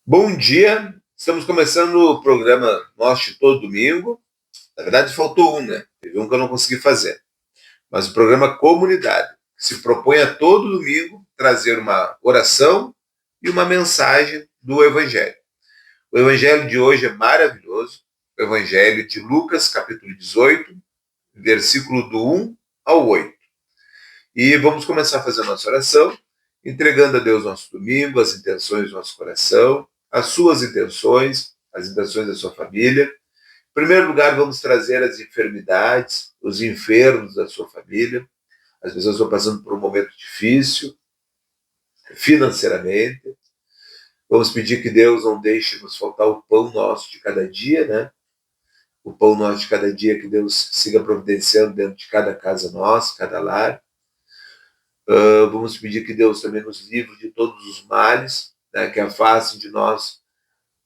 Bom dia, estamos começando o programa nosso de todo domingo. Na verdade, faltou um, né? Teve um que eu não consegui fazer. Mas o programa Comunidade, que se propõe a todo domingo trazer uma oração e uma mensagem do Evangelho. O Evangelho de hoje é maravilhoso. O Evangelho de Lucas, capítulo 18, versículo do 1 ao 8. E vamos começar a fazer a nossa oração, entregando a Deus nosso domingo, as intenções do nosso coração, as suas intenções, as intenções da sua família. Em primeiro lugar, vamos trazer as enfermidades, os enfermos da sua família. As pessoas estão passando por um momento difícil, financeiramente. Vamos pedir que Deus não deixe nos faltar o pão nosso de cada dia, né? O pão nosso de cada dia, que Deus siga providenciando dentro de cada casa nossa, cada lar. Vamos pedir que Deus também nos livre de todos os males, né, que afaste de nós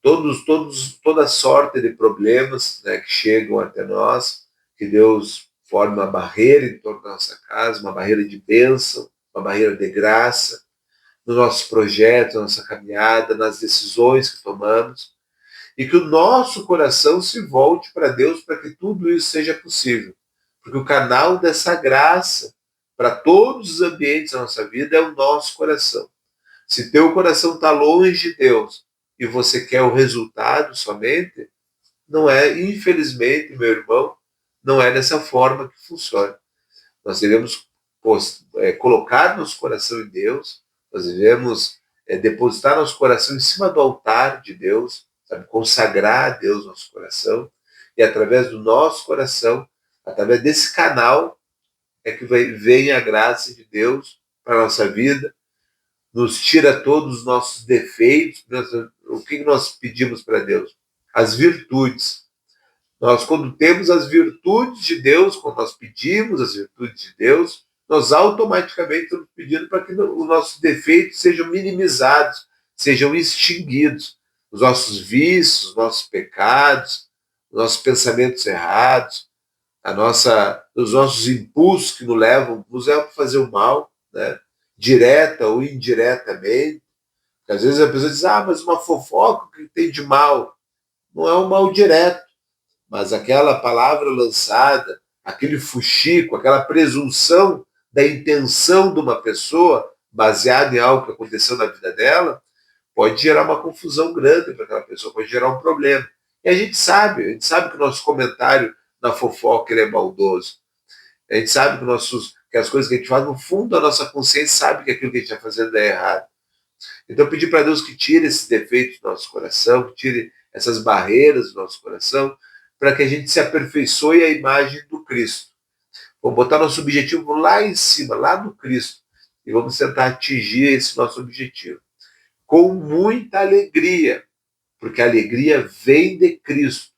toda sorte de problemas, né, que chegam até nós, que Deus forme uma barreira em torno da nossa casa, uma barreira de bênção, uma barreira de graça, nos nossos projetos, na nossa caminhada, nas decisões que tomamos, e que o nosso coração se volte para Deus para que tudo isso seja possível. Porque o canal dessa graça para todos os ambientes da nossa vida é o nosso coração. Se teu coração está longe de Deus e você quer o resultado somente, não é, infelizmente, meu irmão, não é dessa forma que funciona. Nós devemos colocar nosso coração em Deus, nós devemos depositar nosso coração em cima do altar de Deus, sabe, consagrar a Deus nosso coração, e através do nosso coração, através desse canal, é que vem a graça de Deus para a nossa vida, nos tira todos os nossos defeitos. O que nós pedimos para Deus? As virtudes. Nós, quando temos as virtudes de Deus, quando nós pedimos as virtudes de Deus, nós automaticamente estamos pedindo para que os nossos defeitos sejam minimizados, sejam extinguidos. Os nossos vícios, os nossos pecados, os nossos pensamentos errados, os nossos impulsos que nos levam a fazer o mal, né? Direta ou indiretamente. Às vezes a pessoa diz, mas uma fofoca, o que tem de mal? Não é um mal direto, mas aquela palavra lançada, aquele fuxico, aquela presunção da intenção de uma pessoa, baseada em algo que aconteceu na vida dela, pode gerar uma confusão grande para aquela pessoa, pode gerar um problema. E a gente sabe que o nosso comentário na fofoca ele é maldoso. A gente sabe que as coisas que a gente faz, no fundo da nossa consciência, sabe que aquilo que a gente está fazendo é errado. Então, pedir para Deus que tire esses defeitos do nosso coração, que tire essas barreiras do nosso coração, para que a gente se aperfeiçoe à imagem do Cristo. Vamos botar nosso objetivo lá em cima, lá no Cristo, e vamos tentar atingir esse nosso objetivo. Com muita alegria, porque a alegria vem de Cristo.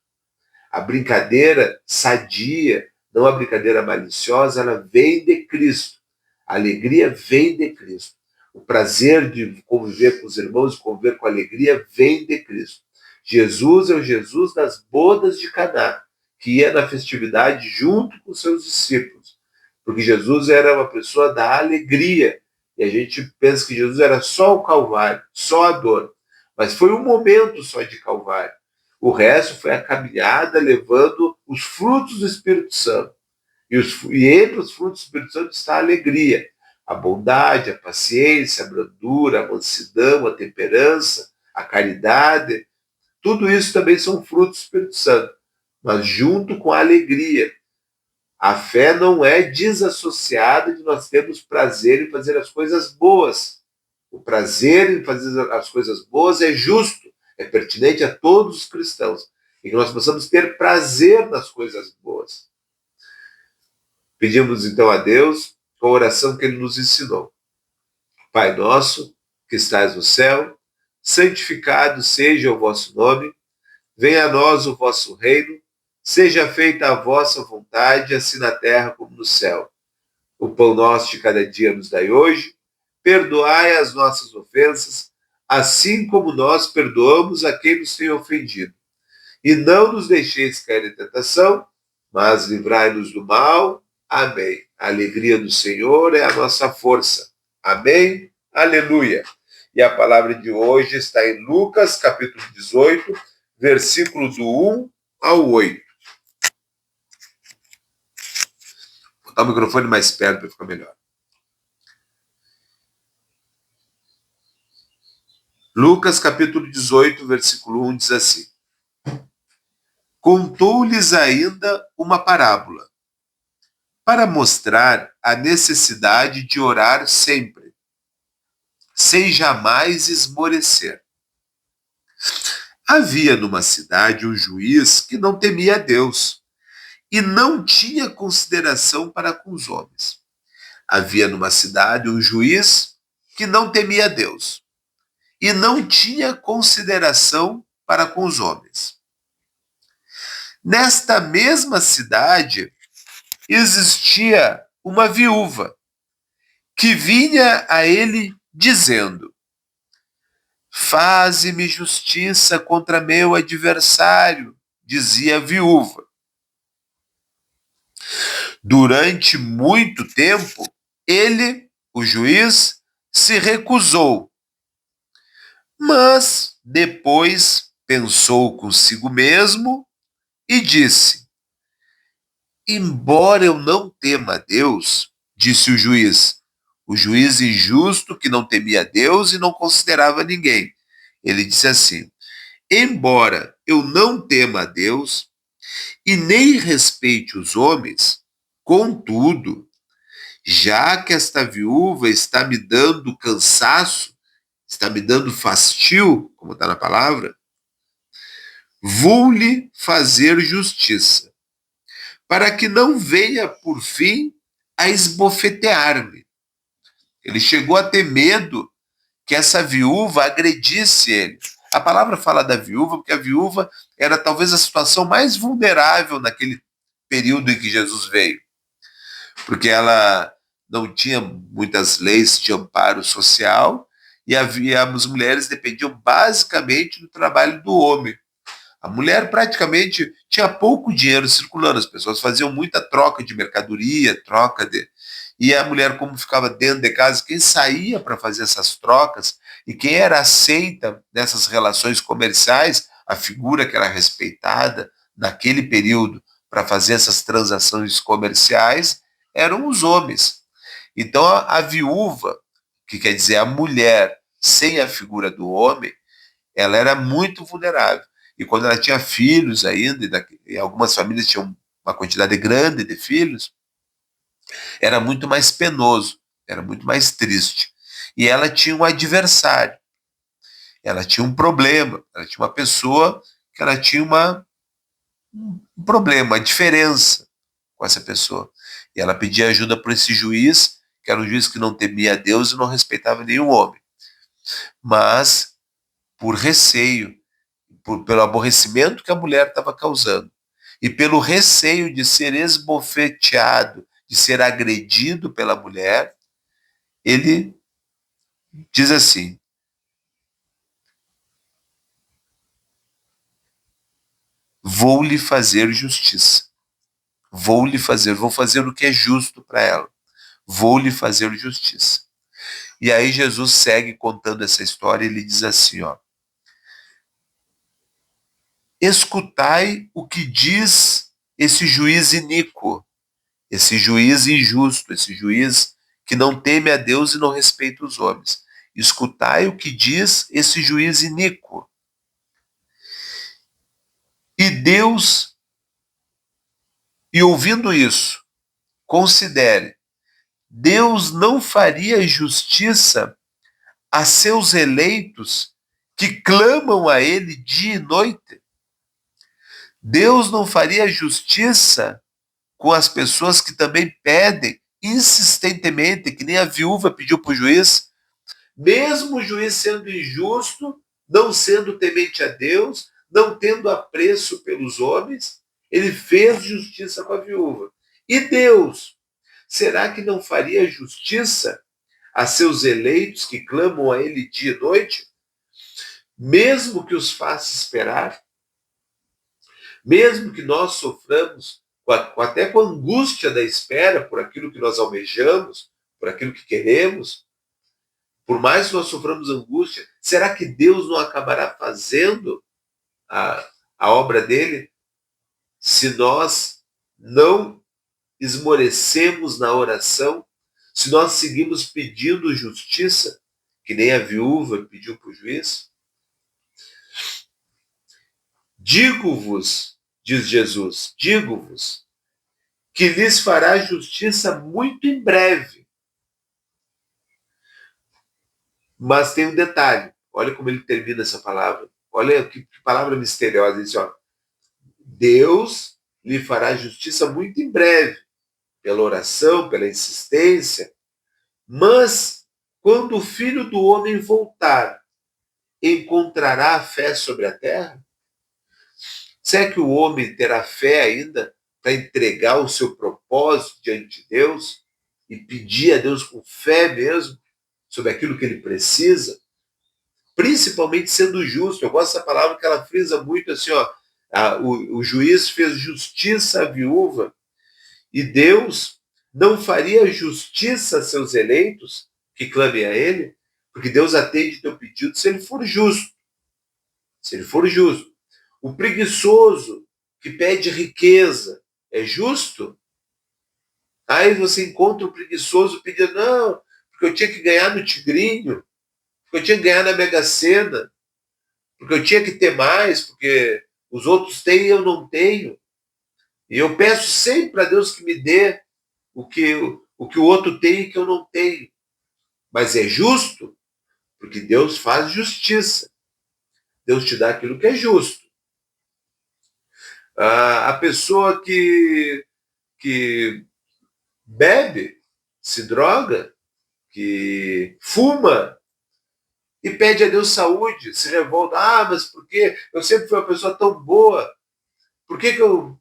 A brincadeira sadia, não a brincadeira maliciosa, ela vem de Cristo. A alegria vem de Cristo. O prazer de conviver com os irmãos, de conviver com alegria, vem de Cristo. Jesus é o Jesus das bodas de Caná, que ia na festividade junto com seus discípulos. Porque Jesus era uma pessoa da alegria. E a gente pensa que Jesus era só o Calvário, só a dor. Mas foi um momento só de Calvário. O resto foi a caminhada levando os frutos do Espírito Santo. E entre os frutos do Espírito Santo está a alegria, a bondade, a paciência, a brandura, a mansidão, a temperança, a caridade. Tudo isso também são frutos do Espírito Santo, mas junto com a alegria. A fé não é desassociada de nós termos prazer em fazer as coisas boas. O prazer em fazer as coisas boas é justo, é pertinente a todos os cristãos. E que nós possamos ter prazer nas coisas boas. Pedimos então a Deus com a oração que ele nos ensinou. Pai nosso, que estás no céu, santificado seja o vosso nome, venha a nós o vosso reino, seja feita a vossa vontade, assim na terra como no céu. O pão nosso de cada dia nos dai hoje, perdoai as nossas ofensas, assim como nós perdoamos a quem nos tem ofendido. E não nos deixeis cair em tentação, mas livrai-nos do mal. Amém. A alegria do Senhor é a nossa força. Amém. Aleluia. E a palavra de hoje está em Lucas, capítulo 18, versículo do 1 ao 8. Vou botar o microfone mais perto para ficar melhor. Lucas, capítulo 18, versículo 1 diz assim: Contou-lhes ainda uma parábola, para mostrar a necessidade de orar sempre, sem jamais esmorecer. Havia numa cidade um juiz que não temia a Deus e não tinha consideração para com os homens. Havia numa cidade um juiz que não temia a Deus e não tinha consideração para com os homens. Nesta mesma cidade existia uma viúva que vinha a ele dizendo: Faze-me justiça contra meu adversário, dizia a viúva. Durante muito tempo, ele, o juiz, se recusou. Mas depois pensou consigo mesmo e disse: Embora eu não tema a Deus, disse o juiz injusto que não temia a Deus e não considerava ninguém. Ele disse assim: Embora eu não tema a Deus e nem respeite os homens, contudo, já que esta viúva está me dando cansaço, está me dando fastio, como está na palavra, vou-lhe fazer justiça, para que não venha, por fim, a esbofetear-me. Ele chegou a ter medo que essa viúva agredisse ele. A palavra fala da viúva porque a viúva era talvez a situação mais vulnerável naquele período em que Jesus veio, porque ela não tinha muitas leis de amparo social e as mulheres dependiam basicamente do trabalho do homem. A mulher praticamente tinha pouco dinheiro circulando, as pessoas faziam muita troca de mercadoria, E a mulher, como ficava dentro de casa, quem saía para fazer essas trocas e quem era aceita nessas relações comerciais, a figura que era respeitada naquele período para fazer essas transações comerciais, eram os homens. Então a viúva, que quer dizer a mulher sem a figura do homem, ela era muito vulnerável. E quando ela tinha filhos ainda, e algumas famílias tinham uma quantidade grande de filhos, era muito mais penoso, era muito mais triste. E ela tinha um adversário, ela tinha um problema, ela tinha uma pessoa que ela tinha um problema, uma diferença com essa pessoa. E ela pedia ajuda para esse juiz, que era um juiz que não temia a Deus e não respeitava nenhum homem. Mas, por receio, pelo aborrecimento que a mulher estava causando, e pelo receio de ser esbofeteado, de ser agredido pela mulher, ele diz assim: vou lhe fazer justiça. Vou fazer o que é justo para ela. Vou lhe fazer justiça. E aí Jesus segue contando essa história e ele diz assim, ó: escutai o que diz esse juiz iníquo, esse juiz injusto, esse juiz que não teme a Deus e não respeita os homens. Escutai o que diz esse juiz iníquo. E Deus, e ouvindo isso, considere, Deus não faria justiça a seus eleitos que clamam a ele dia e noite? Deus não faria justiça com as pessoas que também pedem insistentemente, que nem a viúva pediu para o juiz, mesmo o juiz sendo injusto, não sendo temente a Deus, não tendo apreço pelos homens, ele fez justiça com a viúva. E Deus, será que não faria justiça a seus eleitos que clamam a ele dia e noite? Mesmo que os faça esperar, mesmo que nós soframos até com a angústia da espera por aquilo que nós almejamos, por aquilo que queremos, por mais que nós soframos angústia, será que Deus não acabará fazendo a obra dele se nós não esmorecemos na oração, se nós seguimos pedindo justiça, que nem a viúva pediu para o juiz? Digo-vos, diz Jesus, digo-vos, que lhes fará justiça muito em breve. Mas tem um detalhe, olha como ele termina essa palavra, olha que palavra misteriosa, ele diz, ó, Deus lhe fará justiça muito em breve, pela oração, pela insistência, mas quando o Filho do Homem voltar, encontrará a fé sobre a terra? Será que o homem terá fé ainda para entregar o seu propósito diante de Deus e pedir a Deus com fé mesmo sobre aquilo que ele precisa? Principalmente sendo justo. Eu gosto dessa palavra que ela frisa muito assim, ó, o juiz fez justiça à viúva e Deus não faria justiça a seus eleitos que clamem a ele, porque Deus atende teu pedido se ele for justo. Se ele for justo. O preguiçoso que pede riqueza é justo? Aí você encontra o preguiçoso pedindo, não, porque eu tinha que ganhar no tigrinho, porque eu tinha que ganhar na Mega Sena, porque eu tinha que ter mais, porque os outros têm e eu não tenho. E eu peço sempre a Deus que me dê o que o outro tem e que eu não tenho. Mas é justo, porque Deus faz justiça. Deus te dá aquilo que é justo. A pessoa que bebe, se droga, que fuma e pede a Deus saúde, se revolta. Ah, mas por que eu sempre fui uma pessoa tão boa? Por que eu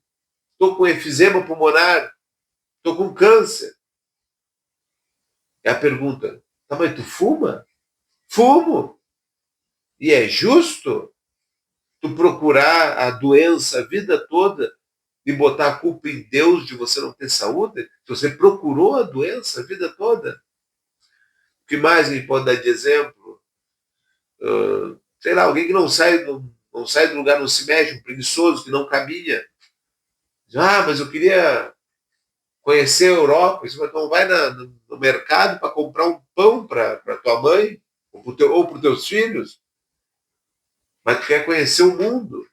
estou com efizema pulmonar? Estou com câncer? É a pergunta. Tá, mas tu fuma? Fumo. E é justo tu procurar a doença a vida toda e botar a culpa em Deus de você não ter saúde? Se você procurou a doença a vida toda? O que mais a gente pode dar de exemplo? Sei lá, alguém que não sai do lugar, não se mexe, um preguiçoso que não caminha. Ah, mas eu queria conhecer a Europa. Então vai no mercado para comprar um pão para tua mãe ou para os teus filhos, mas tu quer conhecer o mundo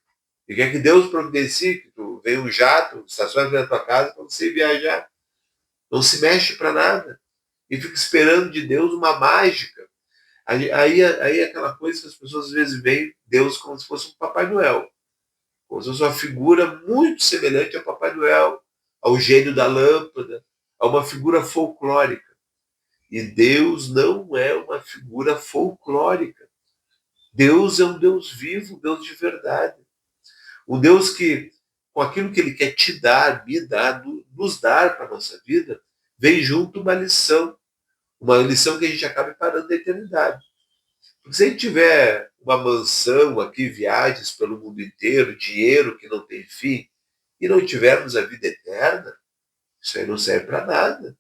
e quer que Deus providencie, que tu venha um jato, estaciona na tua casa para você viajar. Não se mexe para nada e fica esperando de Deus uma mágica. Aí é aquela coisa que as pessoas às vezes veem Deus como se fosse um Papai Noel, como se fosse uma figura muito semelhante ao Papai Noel, ao gênio da lâmpada, a uma figura folclórica. E Deus não é uma figura folclórica. Deus é um Deus vivo, um Deus de verdade. Um Deus que, com aquilo que Ele quer te dar, me dar, nos dar para a nossa vida, vem junto uma lição que a gente acabe parando da eternidade. Porque se a gente tiver uma mansão aqui, viagens pelo mundo inteiro, dinheiro que não tem fim, e não tivermos a vida eterna, isso aí não serve para nada.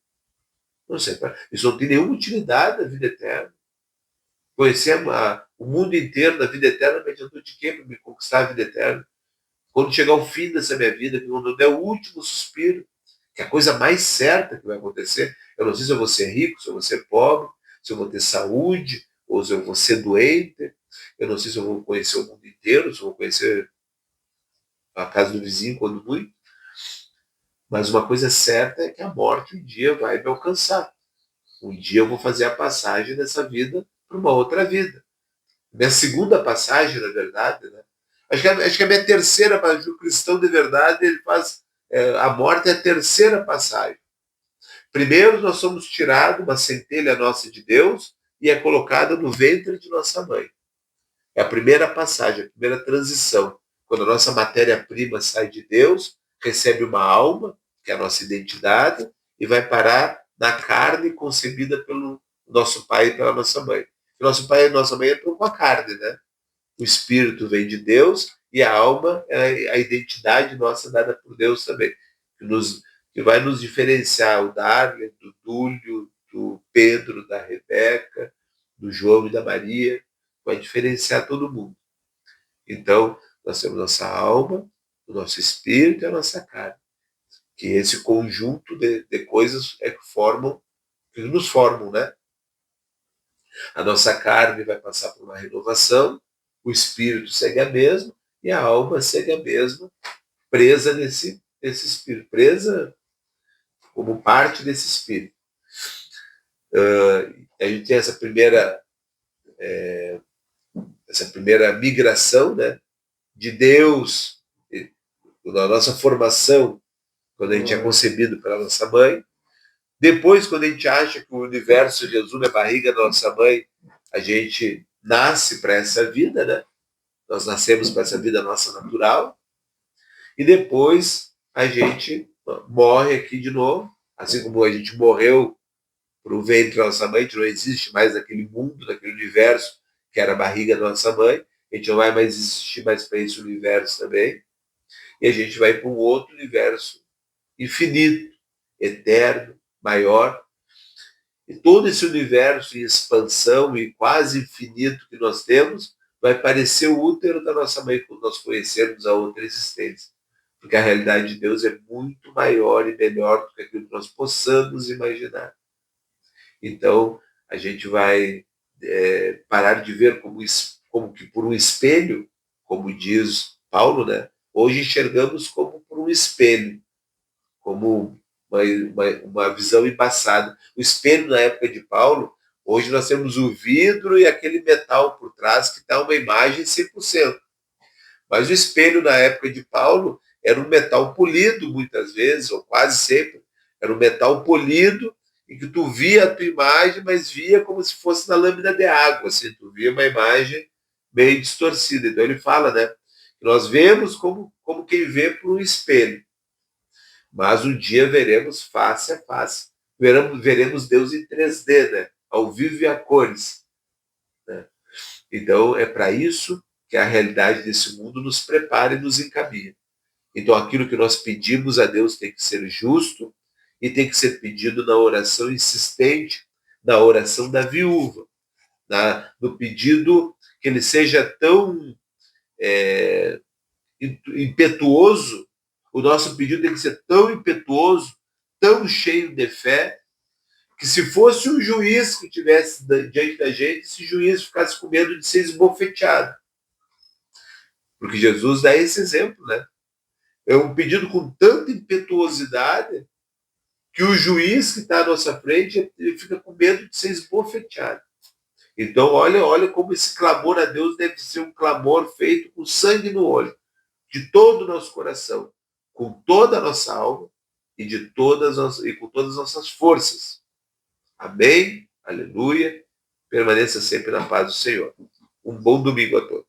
Não serve pra... Isso não tem nenhuma utilidade da vida eterna. Conhecer o mundo inteiro da vida eterna me adiantou de quê para me conquistar a vida eterna? Quando chegar o fim dessa minha vida, quando der o último suspiro, que é a coisa mais certa que vai acontecer, eu não sei se eu vou ser rico, se eu vou ser pobre, se eu vou ter saúde, ou se eu vou ser doente, eu não sei se eu vou conhecer o mundo inteiro, se eu vou conhecer a casa do vizinho, quando muito, mas uma coisa certa é que a morte um dia vai me alcançar. Um dia eu vou fazer a passagem dessa vida para uma outra vida. Minha segunda passagem, na verdade, né? Acho que a minha terceira passagem, o cristão de verdade, ele faz. A morte é a terceira passagem. Primeiro, nós somos tirados, uma centelha nossa de Deus, e é colocada no ventre de nossa mãe. É a primeira passagem, a primeira transição. Quando a nossa matéria-prima sai de Deus, recebe uma alma, que é a nossa identidade, e vai parar na carne concebida pelo nosso pai e pela nossa mãe. O nosso pai e nossa mãe entram com a carne, né? O espírito vem de Deus e a alma é a identidade nossa dada por Deus também, que vai nos diferenciar o Darley, do Dúlio, do Pedro, da Rebeca, do João e da Maria, vai diferenciar todo mundo. Então, nós temos nossa alma, o nosso espírito e a nossa carne. Que esse conjunto de coisas é que nos formam, né? A nossa carne vai passar por uma renovação, o espírito segue a mesma e a alma segue a mesma, presa nesse espírito, presa como parte desse espírito. A gente tem essa primeira migração, né, de Deus, da nossa formação, quando a gente é concebido pela nossa mãe. Depois, quando a gente acha que o universo resume a barriga da nossa mãe, a gente nasce para essa vida, né? Nós nascemos para essa vida nossa natural. E depois a gente morre aqui de novo, assim como a gente morreu para o ventre da nossa mãe, a gente não existe mais naquele mundo, naquele universo que era a barriga da nossa mãe, a gente não vai mais existir mais para esse universo também, e a gente vai para um outro universo infinito, eterno, maior, e todo esse universo em expansão e quase infinito que nós temos vai parecer o útero da nossa mãe quando nós conhecermos a outra existência. Porque a realidade de Deus é muito maior e melhor do que aquilo que nós possamos imaginar. Então, a gente vai parar de ver como que por um espelho, como diz Paulo, né? Hoje enxergamos como por um espelho, como uma visão embaçada. O espelho, na época de Paulo, hoje nós temos o vidro e aquele metal por trás que dá uma imagem 100%. Mas o espelho, na época de Paulo, era um metal polido, muitas vezes, ou quase sempre. Era um metal polido em que tu via a tua imagem, mas via como se fosse na lâmina de água. Assim, tu via uma imagem meio distorcida. Então ele fala, né? Nós vemos como quem vê por um espelho. Mas um dia veremos face a face. Veremos Deus em 3D, né? Ao vivo e a cores. Né? Então, é para isso que a realidade desse mundo nos prepara e nos encaminha. Então, aquilo que nós pedimos a Deus tem que ser justo e tem que ser pedido na oração insistente, na oração da viúva, no pedido que ele seja tão impetuoso, o nosso pedido tem que ser tão impetuoso, tão cheio de fé, que se fosse um juiz que estivesse diante da gente, esse juiz ficasse com medo de ser esbofeteado. Porque Jesus dá esse exemplo, né? É um pedido com tanta impetuosidade que o juiz que está à nossa frente ele fica com medo de ser esbofeteado. Então, olha como esse clamor a Deus deve ser um clamor feito com sangue no olho, de todo o nosso coração, com toda a nossa alma e com todas as nossas forças. Amém? Aleluia. Permaneça sempre na paz do Senhor. Um bom domingo a todos.